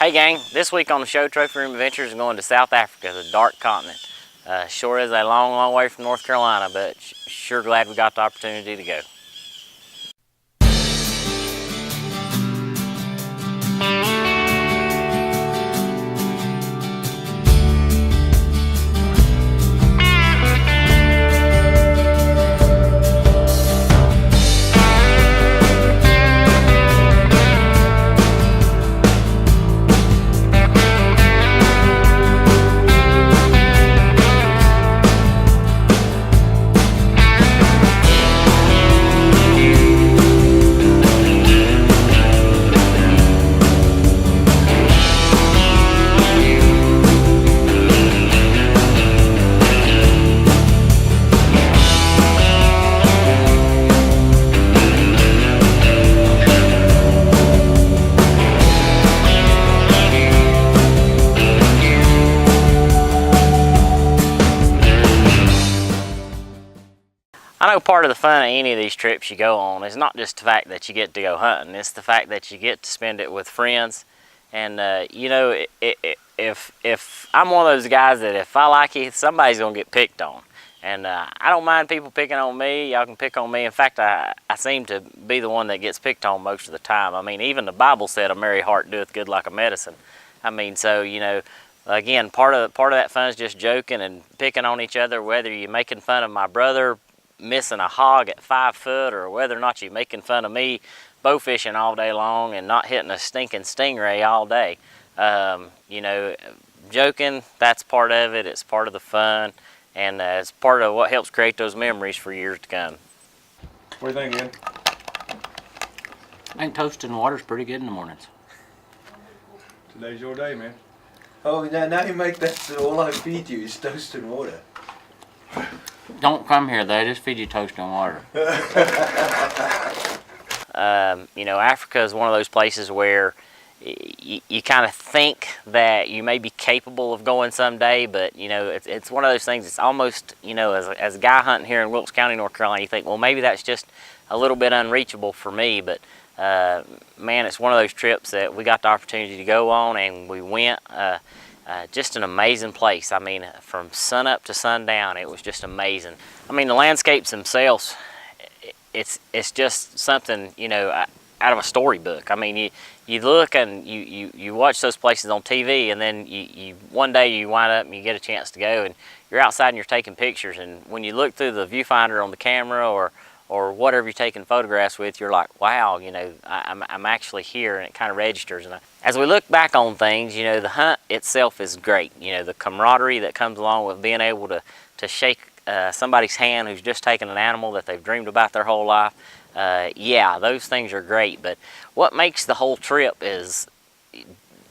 Hey gang, this week on the show, Trophy Room Adventures is going to South Africa, the Dark Continent. Sure is a long, long way from North Carolina, but sure glad we got the opportunity to go. I know part of the fun of any of these trips you go on is not just the fact that you get to go hunting, it's the fact that you get to spend it with friends. And you know, if I'm one of those guys that if I like you, somebody's gonna get picked on. And I don't mind people picking on me. Y'all can pick on me. In fact, I seem to be the one that gets picked on most of the time. I mean, even the Bible said a merry heart doeth good like a medicine. I mean, so, you know, again, part of that fun is just joking and picking on each other, whether you're making fun of my brother missing a hog at 5 foot, or whether or not you're making fun of me bow fishing all day long and not hitting a stinking stingray all day. You know, joking, that's part of it. It's part of the fun, and it's part of what helps create those memories for years to come. What do you think, Ian? I think toast and water's pretty good in the mornings. Today's your day, man. Oh, now you make that all I feed you is toast and water. Don't come here, they just feed you toast and water. You know, Africa is one of those places where you kind of think that you may be capable of going someday, but you know, it's one of those things. It's almost, you know, as a guy hunting here in Wilkes County, North Carolina, you think, well, maybe that's just a little bit unreachable for me. But man, it's one of those trips that we got the opportunity to go on, and we went. Just an amazing place. I mean, from sun up to sundown, it was just amazing. I mean, the landscapes themselves, it's just something, you know, out of a storybook. I mean, you look and you watch those places on TV, and then you one day you wind up and you get a chance to go, and you're outside and you're taking pictures, and when you look through the viewfinder on the camera or whatever you're taking photographs with, you're like, wow, you know, I'm actually here, and it kind of registers. And as we look back on things, you know, the hunt itself is great. You know, the camaraderie that comes along with being able to shake somebody's hand who's just taken an animal that they've dreamed about their whole life. Yeah, those things are great, but what makes the whole trip is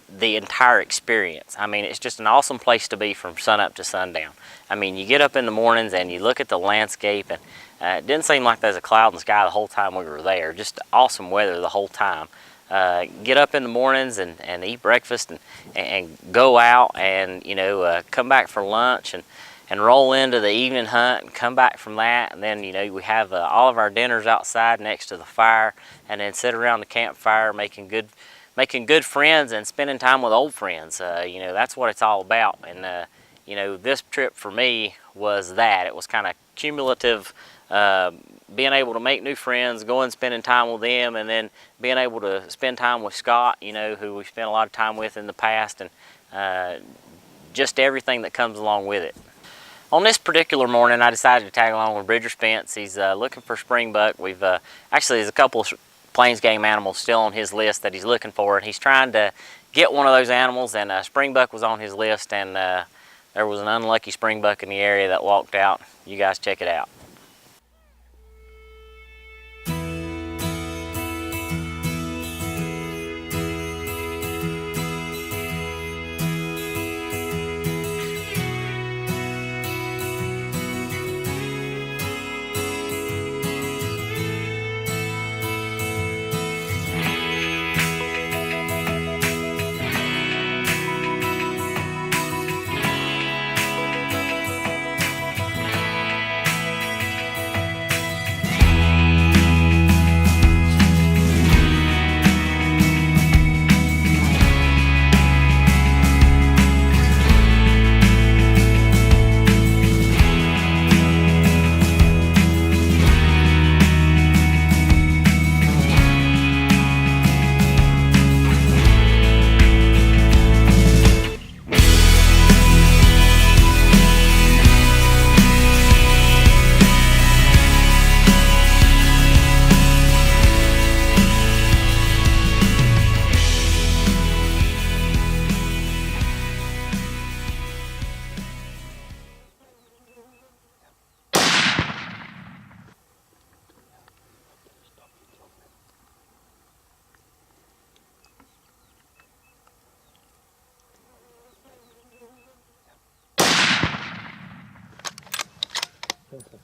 the entire experience. I mean, it's just an awesome place to be from sun up to sundown. I mean, you get up in the mornings and you look at the landscape, and it didn't seem like there's a cloud in the sky the whole time we were there. Just awesome weather the whole time. Get up in the mornings and eat breakfast and go out and, you know, come back for lunch and roll into the evening hunt and come back from that. And then, you know, we have all of our dinners outside next to the fire, and then sit around the campfire making good friends and spending time with old friends. You know, that's what it's all about. And, you know, this trip for me was that. It was kind of cumulative, being able to make new friends, going spending time with them, and then being able to spend time with Scott, you know, who we spent a lot of time with in the past, and just everything that comes along with it. On this particular morning, I decided to tag along with Bridger Spence. He's looking for springbuck. We've actually, there's a couple of plains game animals still on his list that he's looking for, and he's trying to get one of those animals, and springbuck was on his list, and there was an unlucky springbuck in the area that walked out. You guys check it out. Perfect.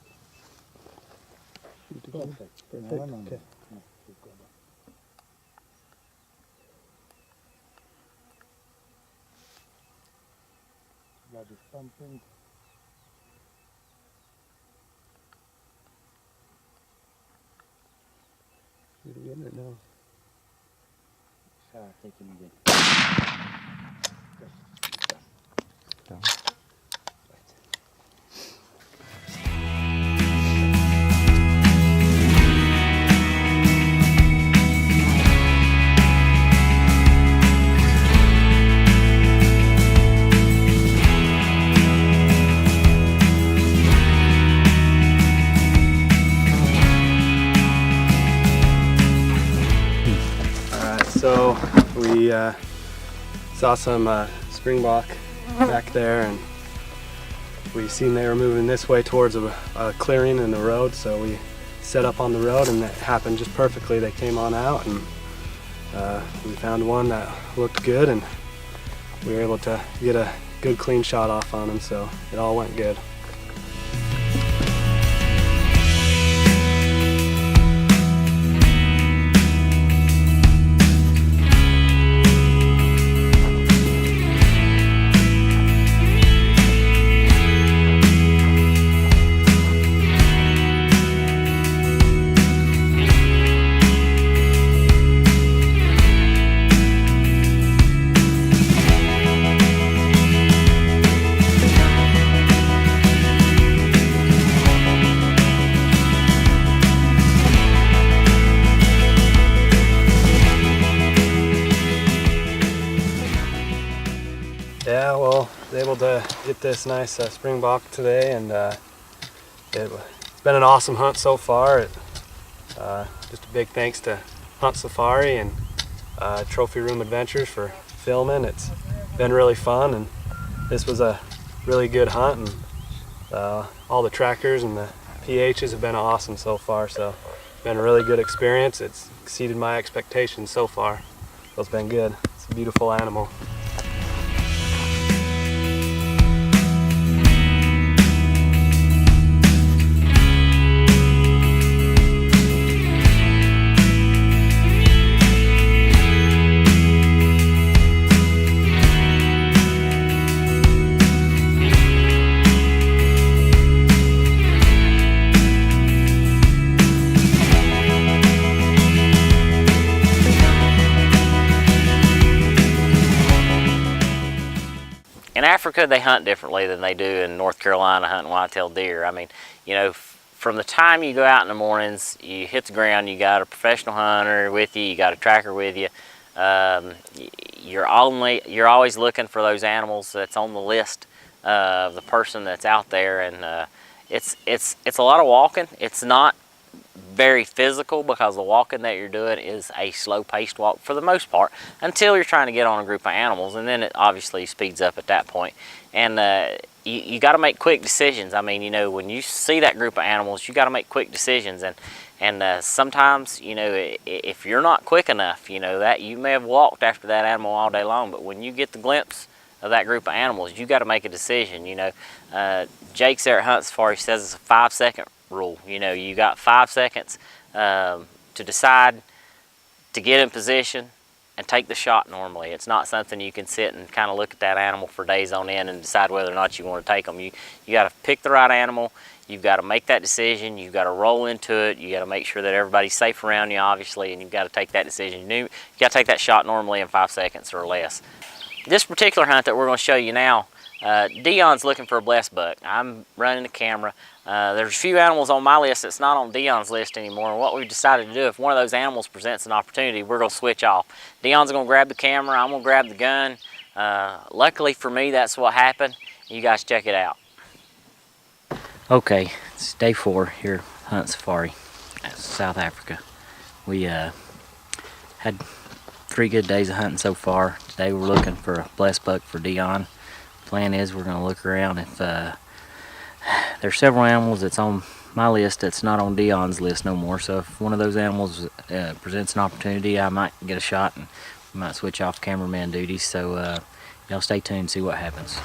Perfect. Okay. Blood is pumping. Shoot again or no? I think you did. Down. So we saw some springbok back there, and we seen they were moving this way towards a clearing in the road, so we set up on the road, and it happened just perfectly. They came on out, and we found one that looked good, and we were able to get a good clean shot off on him, so it all went good. Yeah, well, I was able to get this nice springbok today, and it's been an awesome hunt so far. Just a big thanks to Hunt Safari and Trophy Room Adventures for filming. It's been really fun, and this was a really good hunt, and all the trackers and the PHs have been awesome so far, so it's been a really good experience. It's exceeded my expectations so far, so it's been good. It's a beautiful animal. In Africa, they hunt differently than they do in North Carolina hunting white-tailed deer. I mean, you know, from the time you go out in the mornings, you hit the ground, you got a professional hunter with you, you got a tracker with you. You're always looking for those animals that's on the list of the person that's out there, and it's a lot of walking. It's not very physical because the walking that you're doing is a slow-paced walk for the most part until you're trying to get on a group of animals, and then it obviously speeds up at that point. And you got to make quick decisions. I mean, you know, when you see that group of animals, you got to make quick decisions, and sometimes, you know, if you're not quick enough, you know, that you may have walked after that animal all day long, but when you get the glimpse of that group of animals, you got to make a decision. You know, Jake's there at Hunt Safari says it's a 5-second rule. You know, you got 5 seconds to decide to get in position and take the shot. Normally it's not something you can sit and kind of look at that animal for days on end and decide whether or not you want to take them. You got to pick the right animal, you've got to make that decision, you've got to roll into it, you got to make sure that everybody's safe around you, obviously, and you've got to take that decision. You got to take that shot normally in 5 seconds or less. This particular hunt that we're going to show you now, Dion's looking for a blessed buck. I'm running the camera. There's a few animals on my list that's not on Dion's list anymore, and what we've decided to do, if one of those animals presents an opportunity, we're going to switch off. Dion's going to grab the camera, I'm going to grab the gun. Luckily for me, that's what happened. You guys check it out. Okay, it's day 4 here, Hunt Safari, South Africa. We had 3 good days of hunting so far. Today we're looking for a blessed buck for Dion. Plan is we're going to look around. If there's several animals that's on my list that's not on Dion's list no more, so if one of those animals presents an opportunity, I might get a shot and we might switch off cameraman duties. So y'all stay tuned and see what happens.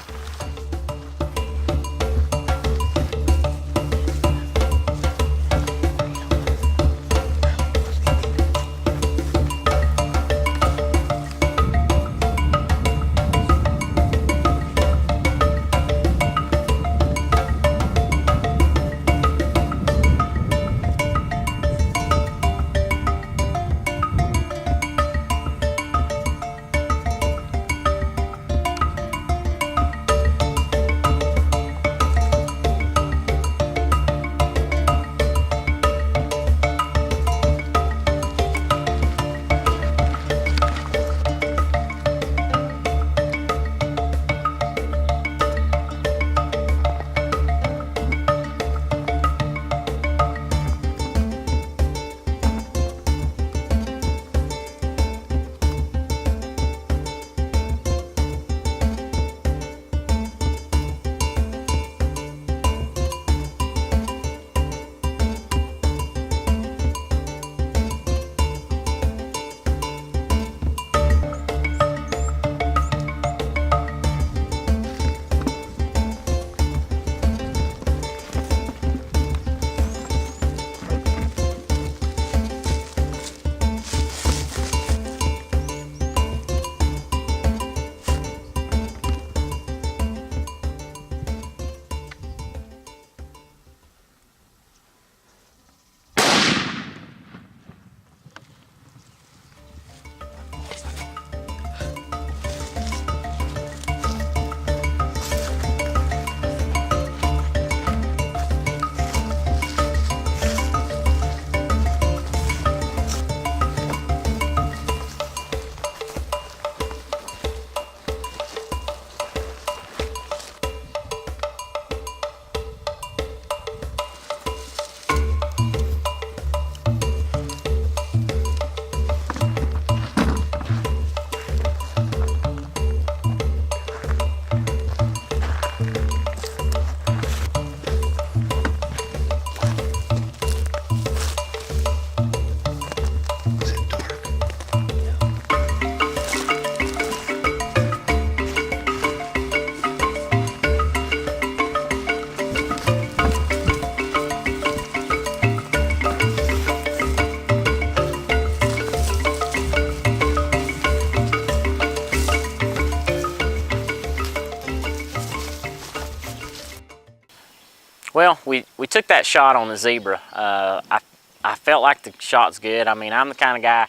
Well, we took that shot on the zebra. I felt like the shot's good. I mean, I'm the kind of guy,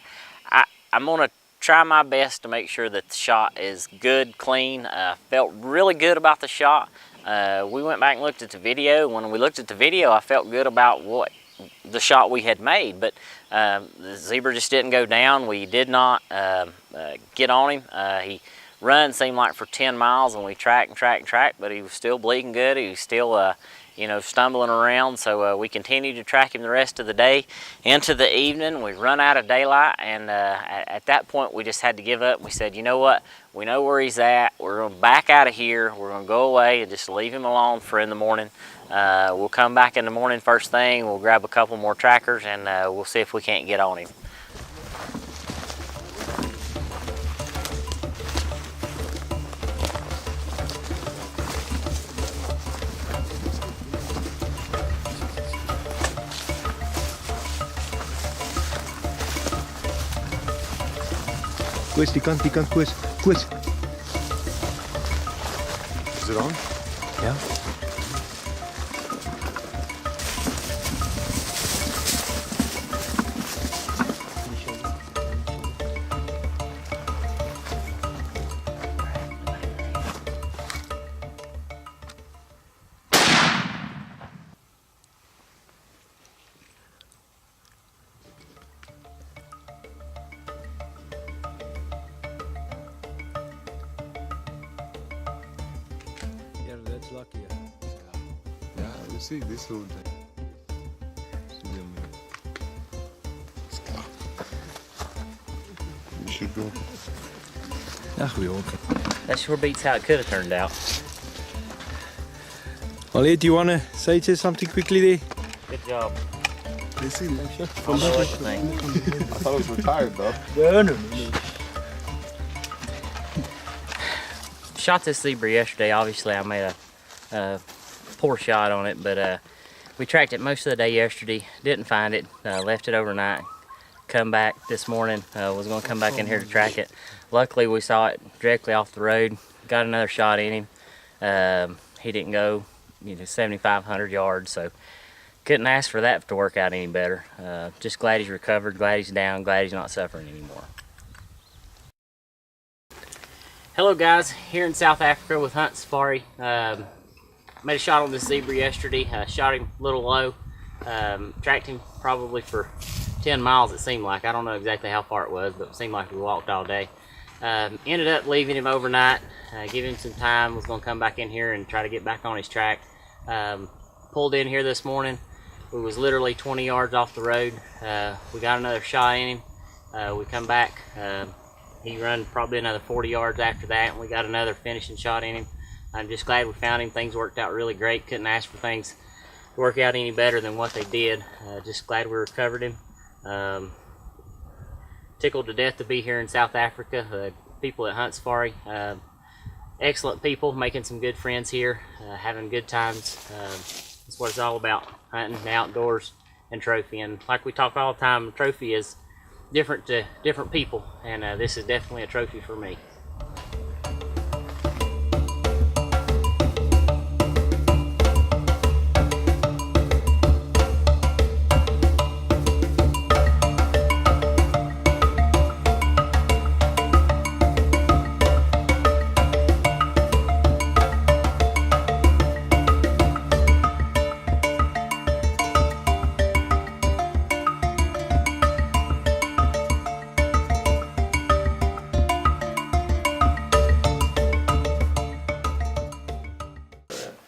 I'm gonna try my best to make sure that the shot is good, clean. Felt really good about the shot. We went back and looked at the video. When we looked at the video, I felt good about what the shot we had made, but the zebra just didn't go down. We did not get on him. He run seemed like for 10 miles, and we tracked and tracked and tracked, but he was still bleeding good. He was still you know, stumbling around, so we continued to track him the rest of the day. Into the evening, we run out of daylight, and at that point, we just had to give up. We said, you know what? We know where he's at. We're going to back out of here. We're going to go away and just leave him alone for in the morning. We'll come back in the morning first thing. We'll grab a couple more trackers, and we'll see if we can't get on him. Koos, die kant, Koos. Koos. Is it on? Ja. Ja, that's lucky. Ja, you see this little thing. You should go. Ja, goeie hok. That sure beats how it could have turned out. Ollie, do you want to say just something quickly there? Good job. You see, I don't know what you think. I thought it was retired though. Shot this zebra yesterday. Obviously, I made a poor shot on it, but we tracked it most of the day yesterday. Didn't find it. Left it overnight. Come back this morning. Was going to come back in here to track it. Luckily, we saw it directly off the road. Got another shot in him. He didn't go, 7,500 yards, so couldn't ask for that to work out any better. Just glad he's recovered. Glad he's down. Glad he's not suffering anymore. Hello guys, here in South Africa with Hunt Safari. Made a shot on this zebra yesterday. Shot him a little low. Tracked him probably for 10 miles it seemed like. I don't know exactly how far it was, but it seemed like we walked all day. Ended up leaving him overnight, giving him some time. Was going to come back in here and try to get back on his track. Pulled in here this morning. We was literally 20 yards off the road. We got another shot in him. We come back. He run probably another 40 yards after that, and we got another finishing shot in him. I'm just glad we found him. Things worked out really great. Couldn't ask for things to work out any better than what they did. Just glad we recovered him. Tickled to death to be here in South Africa. The people at Hunt Safari, excellent people, making some good friends here, having good times. That's what it's all about, hunting, the outdoors, and trophy. And like we talk all the time, trophy is different to different people, and this is definitely a trophy for me.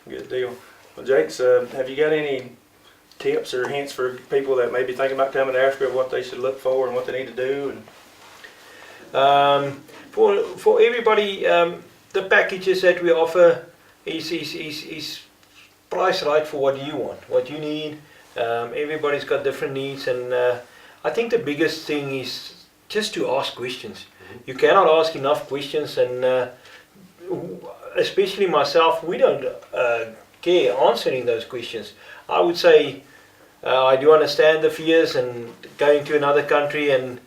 Good deal. Well, Jakes, have you got any tips or hints for people that may be thinking about coming to Africa, what they should look for and what they need to do? And for everybody, the packages that we offer is priced right for what you want, what you need. Everybody's got different needs, and I think the biggest thing is just to ask questions. You cannot ask enough questions, and especially myself, we don't care answering those questions. I would say I do understand the fears and going to another country, and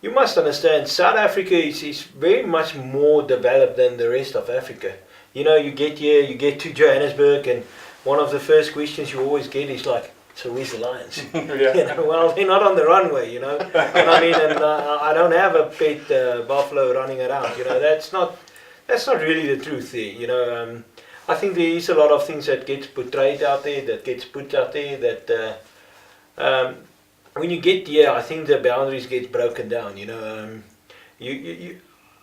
you must understand South Africa is very much more developed than the rest of Africa. You know, you get here, you get to Johannesburg, and one of the first questions you always get is like, so where's the lions? You know, well, they're not on the runway, you know. And I mean, I don't have a pet buffalo running around. You know, that's not really the truth there. You know, I think there is a lot of things that gets portrayed out there, that gets put out there. That when you get there, I think the boundaries get broken down. You know,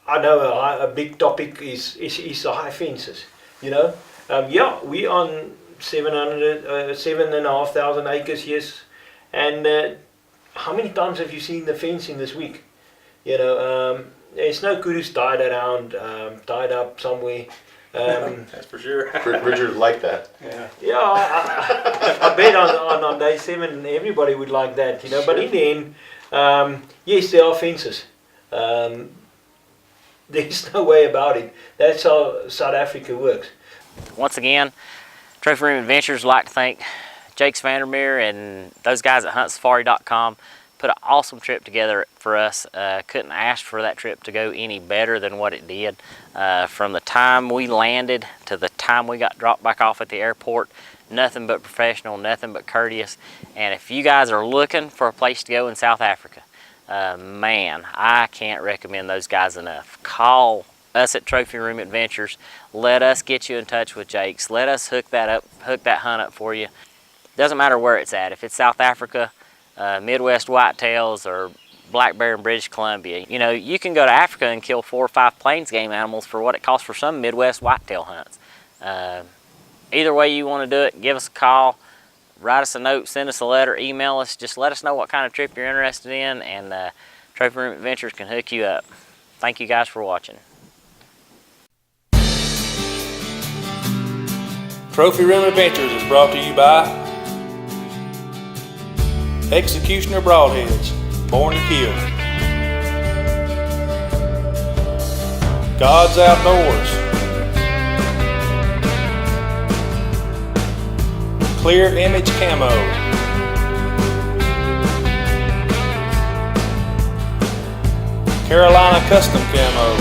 I know a big topic is the high fences. You know, yeah, we on 7,500 acres, yes. And how many times have you seen the fence in this week? You know, there's no kudos tied up somewhere. That's for sure. Richard like that. Yeah, I bet on day 7 everybody would like that, you know. But in the end, yes, there are fences. There's no way about it. That's how South Africa works. Once again, Trophy Room Adventures would like to thank Jakes Vandermeer and those guys at huntsafari.com. Put an awesome trip together for us. Couldn't ask for that trip to go any better than what it did. From the time we landed to the time we got dropped back off at the airport, nothing but professional, nothing but courteous. And if you guys are looking for a place to go in South Africa, man, I can't recommend those guys enough. Call us at Trophy Room Adventures. Let us get you in touch with Jakes. Let us hook that hunt up for you. Doesn't matter where it's at. If it's South Africa, Midwest whitetails, or black bear in British Columbia, you know, you can go to Africa and kill 4 or 5 plains game animals for what it costs for some Midwest whitetail hunts. Either way you want to do it, give us a call, write us a note, send us a letter, email us. Just let us know what kind of trip you're interested in, and Trophy Room Adventures can hook you up. Thank you guys for watching. Trophy Room Adventures is brought to you by Executioner Broadheads, born to kill. God's Outdoors. Clear Image Camo. Carolina Custom Camo.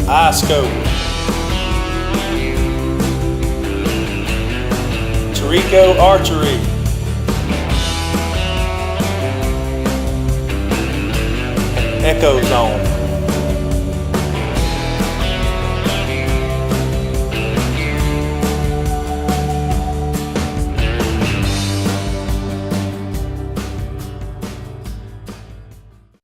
iScope. Rico Archery. Echo Zone.